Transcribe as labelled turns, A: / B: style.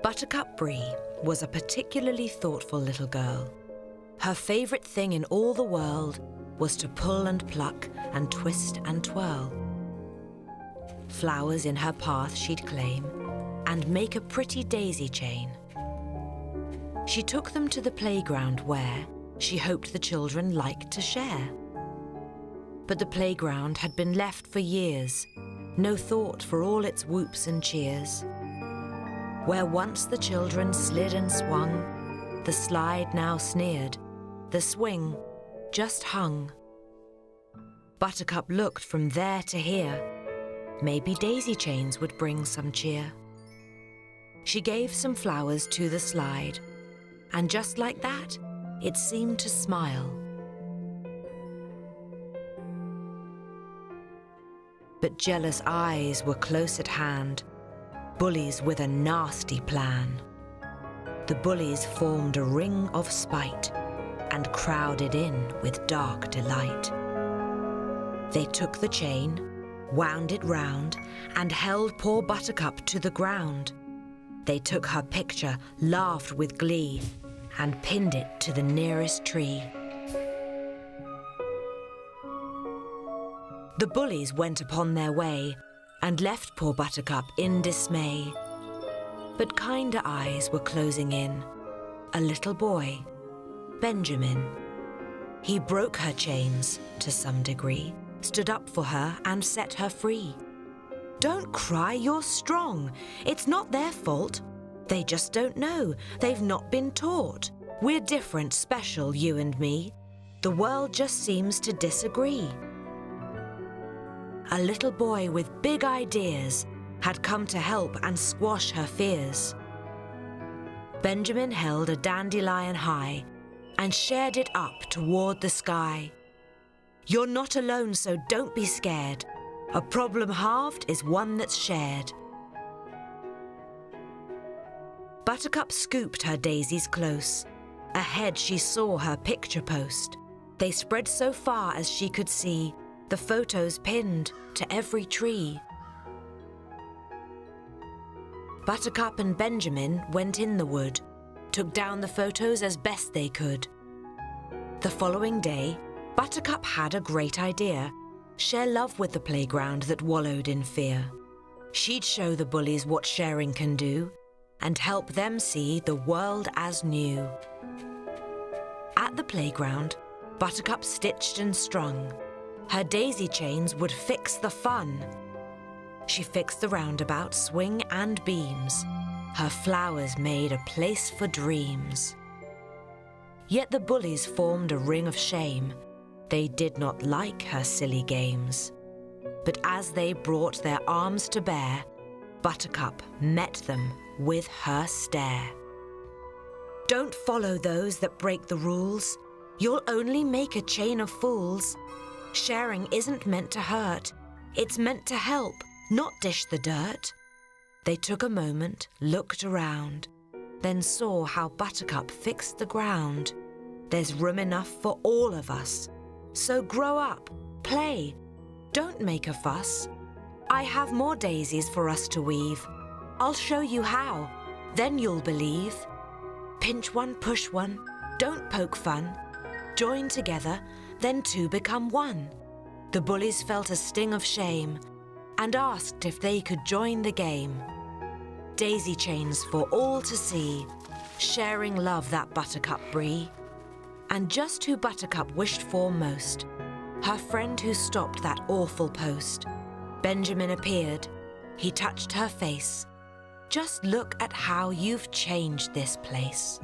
A: Buttercup Bree was a particularly thoughtful little girl. Her favourite thing in all the world was to pull and pluck and twist and twirl. Flowers in her path she'd claim and make a pretty daisy chain. She took them to the playground where she hoped the children liked to share. But the playground had been left for years, no thought for all its whoops and cheers. Where once the children slid and swung, the slide now sneered, the swing just hung. Buttercup looked from there to here. Maybe daisy chains would bring some cheer. She gave some flowers to the slide, and just like that, it seemed to smile. But jealous eyes were close at hand, bullies with a nasty plan. The bullies formed a ring of spite and crowded in with dark delight. They took the chain, wound it round, and held poor Buttercup to the ground. They took her picture, laughed with glee, and pinned it to the nearest tree. The bullies went upon their way and left poor Buttercup in dismay. But kinder eyes were closing in. A little boy, Benjamin. He broke her chains to some degree, stood up for her and set her free. Don't cry, you're strong. It's not their fault. They just don't know. They've not been taught. We're different, special, you and me. The world just seems to disagree. A little boy with big ideas had come to help and squash her fears. Benjamin held a dandelion high and shared it up toward the sky. You're not alone, so don't be scared. A problem halved is one that's shared. Buttercup scooped her daisies close. Ahead she saw her picture post. They spread so far as she could see, the photos pinned to every tree. Buttercup and Benjamin went in the wood, took down the photos as best they could. The following day, Buttercup had a great idea. Share love with the playground that wallowed in fear. She'd show the bullies what sharing can do and help them see the world as new. At the playground, Buttercup stitched and strung. Her daisy chains would fix the fun. She fixed the roundabout, swing and beams. Her flowers made a place for dreams. Yet the bullies formed a ring of shame. They did not like her silly games. But as they brought their arms to bear, Buttercup met them with her stare. Don't follow those that break the rules. You'll only make a chain of fools. Sharing isn't meant to hurt. It's meant to help, not dish the dirt. They took a moment, looked around, then saw how Buttercup fixed the ground. There's room enough for all of us. So grow up, play, don't make a fuss. I have more daisies for us to weave. I'll show you how, then you'll believe. Pinch one, push one, don't poke fun. Join together, then two become one. The bullies felt a sting of shame and asked if they could join the game. Daisy chains for all to see, sharing love that Buttercup Bree. And just who Buttercup wished for most, her friend who stopped that awful post. Benjamin appeared. He touched her face. Just look at how you've changed this place.